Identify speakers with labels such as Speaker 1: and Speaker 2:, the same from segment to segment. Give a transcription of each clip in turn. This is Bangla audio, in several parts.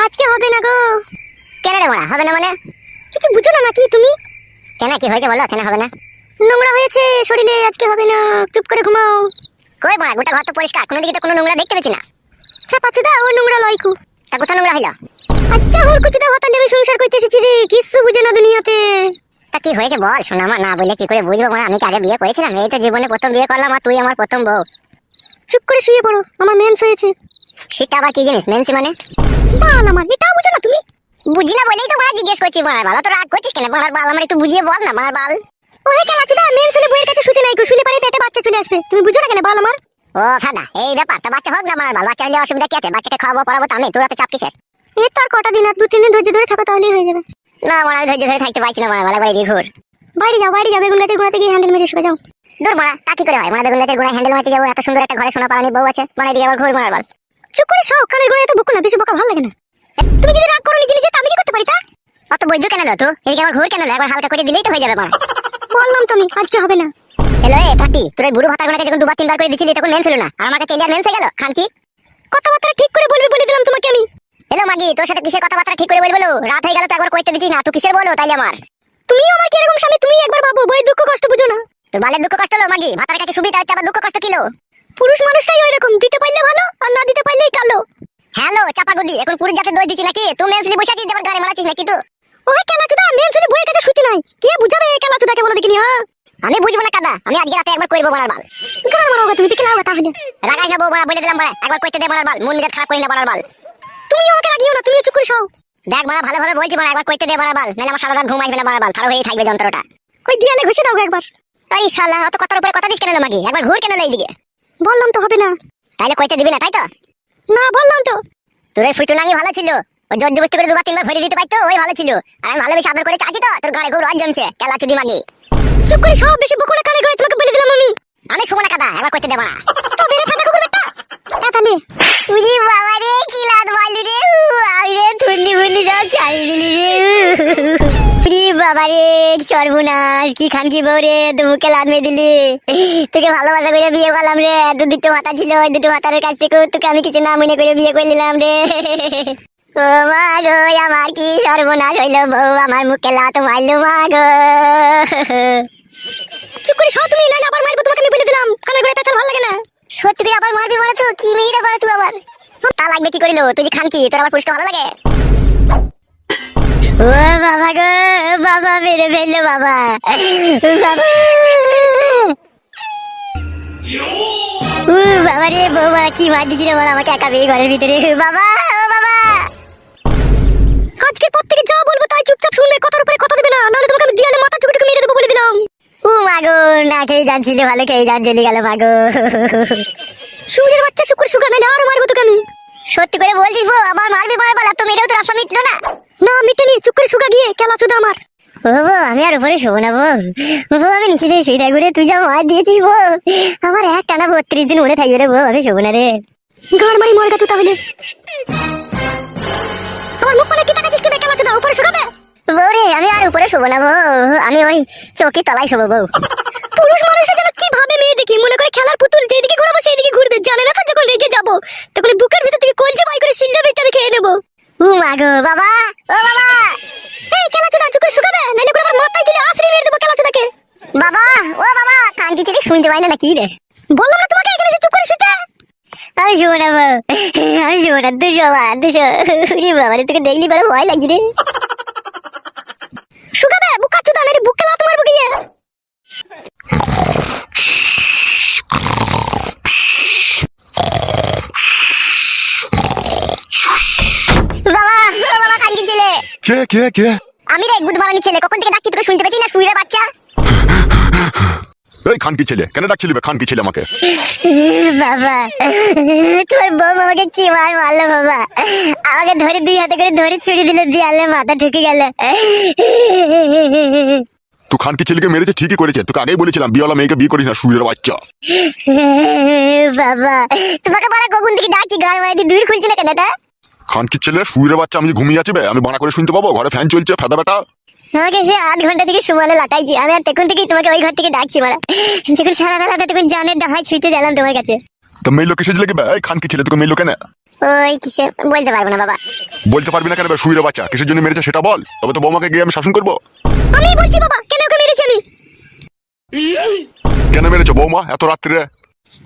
Speaker 1: আজকে হবে না গো।
Speaker 2: কেন রে বড়া হবে না মানে?
Speaker 1: কিছু বুঝো না নাকি তুমি?
Speaker 2: কেন কি হয়েছে বলো, কেন হবে না?
Speaker 1: নোংরা হয়েছে শরীরে, আজকে হবে না, চুপ করে ঘুমাও।
Speaker 2: কই বড়া, গোটা ঘর তো পরিষ্কার, কোনো দিকে তো কোনো নোংরা দেখতে পেছি না।
Speaker 1: হ্যাঁ পাচুদা, ও নোংরা লয়কু।
Speaker 2: তা কোথায় নোংরা হইলো?
Speaker 1: আচ্ছা ওর কুচুদা হতালে আমি সংসার করতে এসেছি রে, কিছু বুঝে না দুনিয়াতে।
Speaker 2: তা কি হয়েছে বল, শোনা মা, না বললে কি করে বুঝবো? মানে আমি কি আগে বিয়ে করেছিলাম? এই তো জীবনে প্রথম বিয়ে করলাম, আর তুই আমার প্রথম বউ।
Speaker 1: চুপ করে শুয়ে পড়ো, আমার মেন্স হয়েছে।
Speaker 2: সেটা আবার কি জিনিস মেন্সি মানে?
Speaker 1: বাল আমার, এটাও বুঝো না তুমি?
Speaker 2: বুঝি না বলেই তো বড়া জিজ্ঞেস করছি। মার বাল, তো রাগ করছিস কেন? মার বাল আমার একটু বুঝিয়ে বল না, মার বাল।
Speaker 1: ও হে কেলাচুদা, মেন্স হলে বইয়ের কাছে শুতে নাই গো, শুলে পারে পেটে বাচ্চা চলে আসবে, তুমি বুঝো না কেন বাল আমার?
Speaker 2: ও ফাদা, এই ব্যাপার। তা বাচ্চা হোক না মার বাল, বাচ্চা হলে অসুবিধা কি আছে? বাচ্চাকে খাওয়াবো পড়াবো তো আমি, তোরা তো চাপ কিসের?
Speaker 1: এই তো আর কটা দিন, আর 2-3 দিন ধৈর্য ধরে থাকো, তাহলেই হয়ে যাবে।
Speaker 2: না মার, আমি ধৈর্য ধরে থাকতে পারছি না মার বাল, একবার এদিকে ঘুর।
Speaker 1: বাইরে যাও, বাইরে যাও, বেগুন গাছের গোড়াতে গিয়ে হ্যান্ডেল মেরে শুয়ে যাও।
Speaker 2: দূর মারা, তা কি করে হয়? মানে বেগুন গাছের গোড়ায় হ্যান্ডেল মারতে যাবো? এত সুন্দর একটা ঘরে সোনা পালানি বউ আছে, মানে এদিকে আবার ঘুর মার বাল।
Speaker 1: চুপ করে শোও, কানের গোড়ায় এত বকো না, বেশি বকা ভালো লাগে না। তুমি যদি রাগ করো নিজে নিজে, তা আমি কি করতে পারি তা?
Speaker 2: অত বৈদ্য কেন লো তো? এদিকে আবার ঘুর কেন লো? একবার হালকা করে দিলেই তো হয়ে যাবে মারা।
Speaker 1: বললাম তো আমি, আজকে হবে না।
Speaker 2: হ্যালো এ পাটি, তোর এই বুড়ো ভাতার গোড়াকে যখন 2-3 বার করে দিছিলি তখন মেন ছিল না, আর আমার কাছে এলিয়া মেন্স হয়ে গেল। খান কি
Speaker 1: কথাবার্তা ঠিক করে বলবি বলে দিলাম তোমাকে আমি।
Speaker 2: হ্যালো মাগি, তোর সাথে কিসের কথাবার্তা ঠিক করে বলবো? রাত হয়ে গেল তো একবার কইতে দিছিস না, তুই কিসের বলো তাইলে আমার?
Speaker 1: তুমিও আমার কি এরকম স্বামী? তুমি একবার ভাবো, বই দুঃখ কষ্ট বুঝো না।
Speaker 2: তোর বালের দুঃখ কষ্ট হলো মাগি? ভাতার কাছে সুবিধা হচ্ছে, আবার দুঃখ কষ্ট কিলো?
Speaker 1: পুরুষ মানুষটাই ওই রকম, দিতে পারলে ভালো, আর না দিতে পারলেই কালো।
Speaker 2: হ্যালো চাপা গুদি, এখন পুরুষ জাতে দই দিচ্ছি নাকি? তুই মেন্সলি বসে আছিস, আবার গাড়ি মারাচ্ছিস নাকি তুই?
Speaker 1: ওই কেলাচুদা, মেন ছেলে বইয়ের কাছে শুতে নাই, কে বুঝাবে এই কেলাচুদাকে বলো দেখিনি? হ্যাঁ
Speaker 2: আমি বুঝবো না কাদা, আমি আজকে রাতে একবার কইবো মারার বাল।
Speaker 1: গান মারাও তুমি, দেখে লাও তাহলে।
Speaker 2: রাগাই না বউ মারা, বলে দিলাম মারা, একবার কইতে দে মারার বাল, মন মেজাজ খারাপ করি না মারার বাল।
Speaker 1: তুমিও আমাকে রাগিও না, তুমিও চুপ করে শোও।
Speaker 2: দেখ মারা, ভালোভাবে বলছি মারা, একবার কইতে দে মারার বাল, নাহলে আমার সারা রাত ঘুম আসবে না মারার বাল, খারাপ হয়েই থাকবে যন্ত্রটা।
Speaker 1: ওই দিয়ালে ঘষে দাও গো একবার।
Speaker 2: এই শালা, অত কথার উপরে কথা দিস কেন লো মাগি? একবার ঘুর কেন লো এইদিকে?
Speaker 1: বললাম তো হবে না।
Speaker 2: তাইলে কইতে দিবি না তাই তো?
Speaker 1: না বললাম তো।
Speaker 2: তোর এই ফুটুনাঙ্গি ভালো ছিল, ওই জোর জবস্তি করে 2-3 বার ভরে দিতে পারতো, ওই ভালো ছিল। আর আমি ভালোবেসে আদর করে চাচ্ছি তো, তোর গাড়ি খুব রস জমছে কেলা চুদি মাগি।
Speaker 1: চুপ করে সব, বেশি বকো না, কানে গোড়ায় তোমাকে বলে দিলাম আমি।
Speaker 2: আমি শুবো না কাদা, একবার কইতে দে মারা।
Speaker 1: তো বেরে ফাটা কুকুর বেটা। তাহলে
Speaker 2: উজি বাবা রে, কি লাদ মারলি রে! আমি রে থুন্নি ফুন্নি সব ছাড়ি দিলি রে। উজি বাবা রে, সর্বনাশ! কি খান কি বউ রে, তো মুখে লাদ মেরে দিলি। তোকে ভালোবাসা করে বিয়ে করলাম রে, দুটো মাথা ছিল, ওই দুটো মাথার কাছ থেকে তোকে আমি কিছু না মনে করে বিয়ে করে নিলাম রে। ও মা গো, আমার কি সর্বনাশ হইলো, বউ আমার মুখে লাত মারলো মা গো।
Speaker 1: চুপ করে শোও তুমি, নাইলে আবার মারবো তোমাকে, আমি বলে দিলাম। কানে গোড়ায় পেঁচাল ভালো লাগে না।
Speaker 2: সত্যি করে আবার মারবি মানে? তো কি মেয়েরা করে তুই আবার? তা লাগবে কি করিল? তুই যে খান কি, তোর আবার পুরস্কার ভালো লাগে? ও বাবা গো, বাবা মেরে ফেললো বাবা, বাবা! ও বাবা রে, বৌমা কি মার দিছিল বল আমাকে একা পেয়ে ঘরের ভিতরে। বাবা, ও বাবা!
Speaker 1: আজকের পর থেকে যা বলবো তাই চুপচাপ শুনবে, কথার উপরে কথা দেবে না, নাহলে তোমাকে আমি দিয়ালে মাথা চুকে চুকে মেরে দেবো বলে দিলাম।
Speaker 2: ও মাগো, না খেয়ে জানছিল, ভালো খেয়ে জান চলে গেল মাগো।
Speaker 1: শুনের বাচ্চা, চুপ করে শুকা, নাহলে আরো মারবো তোকে আমি।
Speaker 2: সত্যি করে বলছিস বউ, আবার মারবি মারবার? এত মেরেও তোর আশা মিটলো না?
Speaker 1: না মিটেনি, চুপ করে শুকা গিয়ে, কেলাচুদা আমার।
Speaker 2: ও বউ, আমি আর উপরে শোবো না বউ। বউ আমি নিচে দিয়ে শুয়ে থাকবো রে, তুই যা মার দিয়েছিস বউ, আমার এক টানা 32 দিন উড়ে থাকবে রে বউ, আমি শোবো না রে।
Speaker 1: গান মারি মরগা তুই তাহলে। আমার মুখ মানে কি তাকাচ্ছিস কি বে, কেলাচুদা উপরে শুকাবে?
Speaker 2: বউ রে, আমি আর উপরে শোবো না বউ, আমি ওই চৌকি তলায় শোবো বউ।
Speaker 1: পুরুষ মানুষের যেন কি ভাবে মেয়ে দেখি, মনে করে খেলার পুতুল, যেদিকে ঘুরাবো সেই দিকে ঘুরবে, জানে না তো যখন রেগে যাবো তখন বুকের ভিতর থেকে কলজে বাই করে শিল্লা বেচে আমি খেয়ে নেবো।
Speaker 2: ও মাগো, বাবা, ও বাবা!
Speaker 1: এই কেলাচুদা, চুপ করে শুকাবে, নাহলে করে আমার মাথায় তুলে আছড়ে মেরে দেবো কেলাচুদাকে।
Speaker 2: বাবা, ও বাবা! কান্তি ছেলে শুনতে পাই না কি রে?
Speaker 1: বললাম না তোমাকে এখানে এসে চুপ করে শুতে।
Speaker 2: আমি শোবো না বউ, আমি শোবো না, তুই শোবা, তুই শো। বাবা রে, তোকে দেখলি বলে ভয় লাগছে রে।
Speaker 1: শুকাবে বুকাচুদা, নাহলে বুকে লাত মারবো গিয়ে।
Speaker 2: বাবা, ও বাবা, কান্তি ছেলে!
Speaker 3: কে কে কে?
Speaker 2: আমি রে, গুদ মারানি ছেলে, কখন থেকে ডাকছি তোকে শুনতে পাচ্ছি না, শুয়ে বাচ্চা।
Speaker 3: এই খানকি ছেলে, কেন ডাকছিলি বে খানকি ছেলে আমাকে?
Speaker 2: বাবা, তোর বউ আমাকে কি মার মারলো বাবা, আমাকে ধরে 2 হাতে করে ধরে ছুরি দিল, দিয়ালে মাথা ঢুকে গেল।
Speaker 3: তুই খানকি ছেলেকে মেরেছে ঠিকই করেছে, তোকে আগেই বলেছিলাম বিয়েওয়ালা মেয়েকে বিয়ে করিস না, সুরের বাচ্চা।
Speaker 2: বাবা, তোমাকে বাড়া কখন থেকে ডাকছি, গান মারাই দিয়ে দূর খুলছি না কেন? এটা
Speaker 3: খানকি ছেলে, সুরের বাচ্চা, আমি যে ঘুমিয়ে আছি বে, আমি বানা করে শুনতে পাবো? ঘরে ফ্যান চলছে, ফেদা বেটা।
Speaker 2: আমাকে সে 8 ঘন্টা থেকে সুমালে লাটাইছি, আমি আর তখন থেকেই তোমাকে ওই ঘর থেকে ডাকছি মারা, যখন সারা বেলাতে তখন জানের ডাহাই ছুটে গেলাম তোমার কাছে।
Speaker 3: তো মেয়ে লোক কিসের লেগে এই খান কি ছেলে তোকে মেয়ে লোক কেন
Speaker 2: ওই কিসে বলতে পারবো না বাবা।
Speaker 3: বলতে পারবি না কেন বে শুইরে বাচ্চা কিসের জন্য মেরেছে সেটা বল, তবে তো বৌমাকে গিয়ে আমি শাসন করবো।
Speaker 1: আমি বলছি বাবা কেন ওকে মেরেছি আমি।
Speaker 3: কেন মেরেছো বৌমা এত রাত্রে?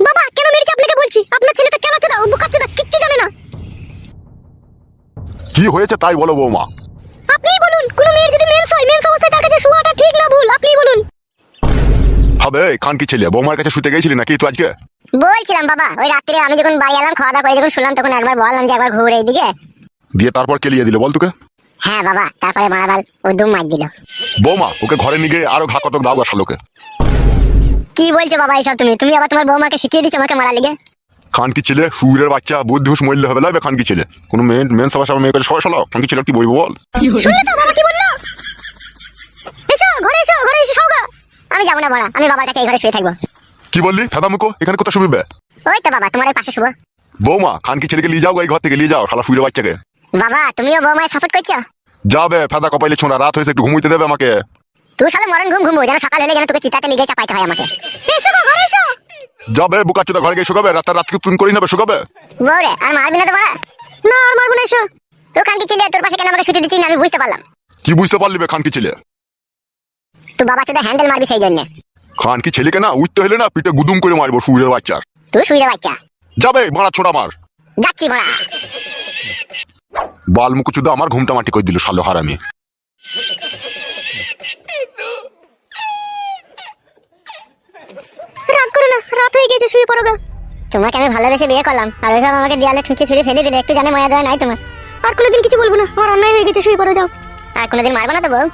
Speaker 1: বাবা কেন মেরেছি আপনাকে বলছি, আপনার ছেলে তো কেন চোদা ও বুকাচোদা কিচ্ছু জানে না।
Speaker 3: কি হয়েছে তাই বলো বৌমা।
Speaker 1: আপনিই বলুন, কোন মেয়ের যদি মেন্স হয় মেন্স অবস্থায় তার কাছে শোয়াটা ঠিক না ভুল, আপনিই বলুন।
Speaker 3: হবে এই খান কি ছেলে বৌমার কাছে শুতে গেছিলি নাকি তুই আজকে?
Speaker 2: বলছিলাম বাবা, ওই রাত্রে আমি যখন বাড়ি এলাম খাওয়া দাওয়া করে যখন শুনলাম তখন একবার বললাম যে একবার ঘুরে এইদিকে।
Speaker 3: দিয়ে তারপর কেলিয়ে দিল বল তোকে?
Speaker 2: হ্যাঁ বাবা, তারপরে মারাবাল ও দুম মার দিল।
Speaker 3: বৌমা ওকে ঘরে নিয়ে গিয়ে আরো ঘা কতক দাও শালোকে।
Speaker 2: কি বলছো বাবা এইসব তুমি আবার তোমার বৌমাকে শিখিয়ে দিচ্ছ আমাকে মারা লেগে।
Speaker 3: খান কি ছেলে সুরের বাচ্চা বুদ্ধি হুস মরলে হবে লাগবে খান কি ছেলে কোনো মেন সবার সবার মেয়ে করে সবাই শালো খান কি ছেলে কি বলবো বল?
Speaker 1: শুনলে তো বাবা কি বললো? এসো ঘরে এসো, ঘরে এসে শোগা।
Speaker 2: আমি যাবো না বড়া, আমি বাবার কাছে এই ঘরে শুয়ে থাকবো।
Speaker 3: কি বললি ফেদা মুখো এখানে কোথায় শুবিবে?
Speaker 2: ওই তো বাবা তোমার এই পাশে শুবো।
Speaker 3: বৌমা খান কি ছেলেকে নিয়ে যাও এই ঘর থেকে নিয়ে যাও শালা সুরের বাচ্চাকে।
Speaker 2: বাবা তুমিও বৌমায় সাপোর্ট করছো?
Speaker 3: যাবে ফেদা কপাইলে ছোঁড়া রাত হয়েছে একটু ঘুমুইতে দেবে আমাকে।
Speaker 2: তুই সালে মরণ ঘুমবো যেন সকাল হলে যেন তোকে চিতাতে লিগে চাপাইতে হয় আমাকে।
Speaker 1: এসো গো, ঘরে এসো।
Speaker 3: যাবে বুকাচোদা ঘরে গিয়ে শুকাবে রাতকে তুন করি নেবে শুকাবে।
Speaker 2: বউরে আর মারবি না তো বড়া?
Speaker 1: না আর মারবো না, এসো।
Speaker 2: তুই কানকি ছিলে তোর পাশে কেন আমাকে শুতে দিচ্ছিস না আমি বুঝতে পারলাম।
Speaker 3: কি বুঝতে পারলি বে খান কি ছেলে?
Speaker 2: তুই বাবা চোদা হ্যান্ডেল মারবি সেই জন্য।
Speaker 3: খান কি ছেলেকে না উঠতে হলে না পিঠে গুদুম করে মারবো সুরের বাচ্চার।
Speaker 2: তুই শুয়ে বাচ্চা।
Speaker 3: যাবে মারা ছোড়া মার।
Speaker 2: যাচ্ছি বড়া।
Speaker 3: বাল মুকুচুদা আমার ঘুমটা মাটি করে দিল শালো হারামি।
Speaker 1: রাগ করো না, রাত হয়ে গেছে, শুয়ে পড়ো গা।
Speaker 2: তোমাকে আমি ভালোবেসে বিয়ে করলাম আর ওইভাবে আমাকে দেয়ালে ঠুকে ছুড়ে ফেলে দিলে, একটু জানে মায়া দেওয়া নাই তোমার?
Speaker 1: আর কোনোদিন কিছু বলবো না, আমার অন্যায় হয়ে গেছে, শুয়ে পড়ো যাও।
Speaker 2: আর কোনোদিন মারবো না তো বউ?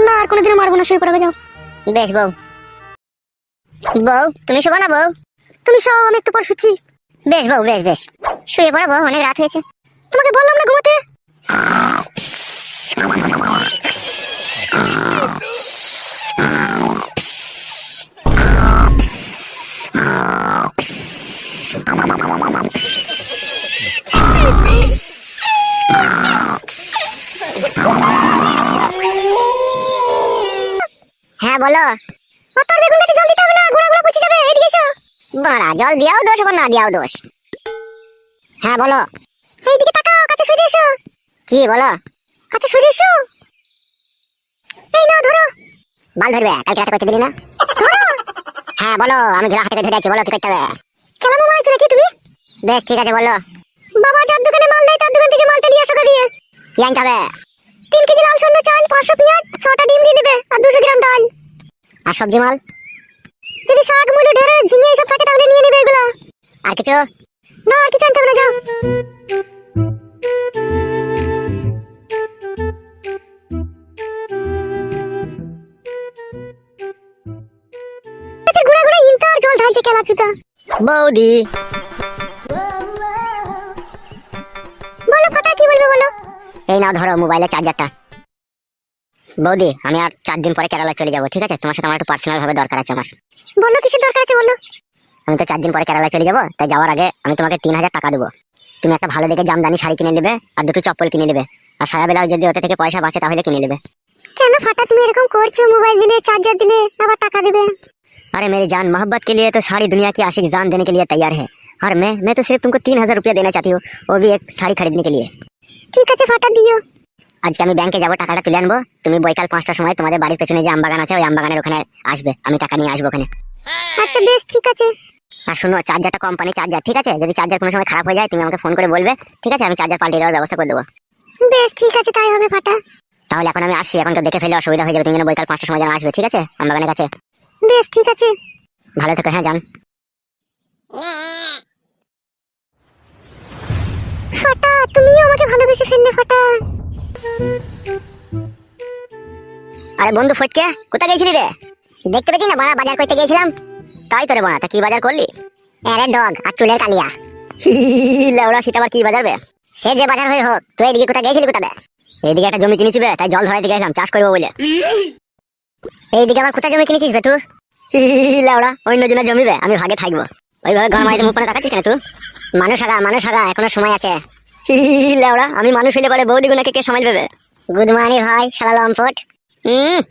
Speaker 1: না আর কোনোদিনও মারবো না, শুয়ে পড়ো গা, যাও।
Speaker 2: বেশ বউ। বউ তুমি শোবো না বউ?
Speaker 1: তুমি সব আমি একটু পর শুচ্ছি।
Speaker 2: বেশ বউ বেশ শুয়ে পড়ো বউ, অনেক রাত হয়েছে।
Speaker 1: তোমাকে বললাম না ঘুমাতে।
Speaker 2: হ্যাঁ বলো।
Speaker 1: তোর বেগুন গাছে জল দিতে হবে না, গুড়া গুড়া পচে যাবে, এদিকে এসো।
Speaker 2: বাড়া জল দিয়াও দোষ আবার না দিয়াও দোষ। হ্যাঁ বলো।
Speaker 1: এইদিকে তাকাও, কাছে সরে এসো।
Speaker 2: কি বলো?
Speaker 1: কাছে সরে এসো। এই নাও ধরো।
Speaker 2: বাল ধরবে কালকে রাতে করতে দিলি না?
Speaker 1: ধরো।
Speaker 2: হ্যাঁ বলো, আমি ঝোলা হাতে ধরে আছি, বলো কি করতে হবে?
Speaker 1: কেলামো মারাইছো নাকি তুমি?
Speaker 2: বেশ ঠিক আছে বলো।
Speaker 1: বাবা যার দোকানে মাল নেই তার দোকান থেকে মালটা নিয়ে আসো গিয়ে।
Speaker 2: কি আনতে হবে?
Speaker 1: 3 কেজি লাল সন্ন্য চাল, 500 পেঁয়াজ, 6টা ডিম নিয়ে নেবে আর 200 গ্রাম ডাল।
Speaker 2: আর সবজি মাল?
Speaker 1: যদি শাক মুলো ঢেঁড়স ঝিঙে এসব থাকে তাহলে নিয়ে নেবে এগুলা।
Speaker 2: আর কিছু?
Speaker 1: না আর কিছু আনতে হবে না, যাও। এতে গুড়া গুড়া ইন্টার জল ঢালছে কেলা চুতা।
Speaker 2: বৌদি
Speaker 1: বলো ফাটা, কি বলবে বলো।
Speaker 2: এই নাও ধরো মোবাইলের চার্জারটা। বৌদি আমি আর 4 দিন পরে কেরালা চলে যাবো, ঠিক আছে? তোমার সাথে আমার একটু পার্সোনাল ভাবে দরকার আছে আমার।
Speaker 1: বলো কিসের দরকার আছে বলো।
Speaker 2: আমি তো 4 দিন পরে কেরালা চলে যাবো, তাই যাওয়ার আগে আমি তোমাকে 3000 টাকা দেবো। তুমি একটা ভালো দেখে জামদানি শাড়ি কিনে নেবে আর 2টো চপ্পল কিনে নেবে, আর সায়া ব্লাউজ যদি ওতে থেকে পয়সা বাঁচে তাহলে কিনে নেবে।
Speaker 1: কেন ফাটা তুমি এরকম করছো? মোবাইল দিলে চার্জার দিলে আবার টাকা দেবে।
Speaker 2: अरे मेरी जान, मोहब्बत के लिए तो सारी दुनिया की आशिक जान देने के लिए तैयार है। और मैं तो सिर्फ तुमको 3000 रुपया देना चाहती हूँ, वो भी एक साड़ी खरीदने के लिए।
Speaker 1: ঠিক আছে ফাটা দিও।
Speaker 2: আজকে আমি ব্যাংকে যাবো, টাকাটা তুলে আনবো। তুমি বৈকাল 5টার সময় তোমাদের বাড়ির পেছনে যে আমবাগান আছে ওই আমবাগানের ওখানে আসবে, আমি টাকা নিয়ে আসবো ওখানে।
Speaker 1: আচ্ছা বেশ ঠিক আছে।
Speaker 2: আর শোনো, চার্জারটা কোম্পানি চার্জার, ঠিক আছে? যদি চার্জার কোনো সময় খারাপ হয়ে যায় তুমি আমাকে ফোন করে বলবে, ঠিক আছে? আমি চার্জার পাল্টে দেওয়ার ব্যবস্থা করে দেবো।
Speaker 1: বেশ ঠিক আছে, তাই হবে ফাটা।
Speaker 2: তাহলে এখন আমি আসছি, এখন তো দেখে ফেলে অসুবিধা হয়ে যাবে। তুমি যেন বৈকাল 5টার সময় যেন আসবে, ঠিক আছে? আমবাগানের কাছে।
Speaker 1: বেশ ঠিক আছে।
Speaker 2: ভালো থেকো, হ্যাঁ যান।
Speaker 1: ফাটা তুমিও আমাকে ভালোবেসে ফেললে ফাটা।
Speaker 2: আরে বন্ধু ফটকে, কোথায় গেছিলি রে? দেখতে পেয়েছি না বড়া, বাজার করতে গেছিলাম। তাই তো রে বড়া, তা কি বাজার করলি? আরে ডগ আর চুলের কালিয়া। লেওড়া সেটা আবার কি বাজার বে? সে যে বাজার হয়ে হোক, তুই এদিকে কোথায় গেছিলি কোথায়? এইদিকে একটা জমি কিনেছি বে, তাই জল ধরাইতে গেছিলাম চাষ করবো বলে। এইদিকে আবার কোথায় জমি কিনেছিস বে তুই? লেওড়া অন্য জনের জমি বে, আমি ভাগে থাকবো। ওইভাবে ঘর মারিতে মুখ করে তাকাচ্ছিস কেন তুই? মানুষ আগা এখনো সময় আছে। লেওড়া আমি মানুষ হইলে পরে বৌদি গুনাকে কে সমাজ পাবে? গুড মর্নিং ভাই শালা লম্পট।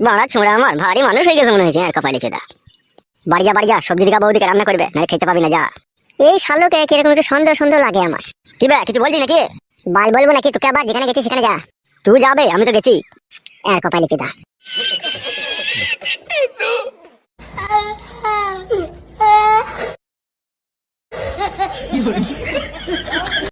Speaker 2: বড়া ছোঁড়া আমার ভারী মানুষ হয়ে গেছে মনে হয়েছে আর কপালে চোদা। বাড়ি যা সবজি দিকা বৌদিকে রান্না করবে, না খেতে পাবি না, যা। এই শালোকে কিরকম একটু সন্দেহ সন্দেহ লাগে আমার।
Speaker 1: কি বে কিছু বলছি নাকি?
Speaker 2: বাল বলবো নাকি তোকে, আবার যেখানে গেছিস সেখানে যা।
Speaker 1: তুই যাবে, আমি তো গেছি।
Speaker 2: আর কপালে চুদা।
Speaker 4: কি hore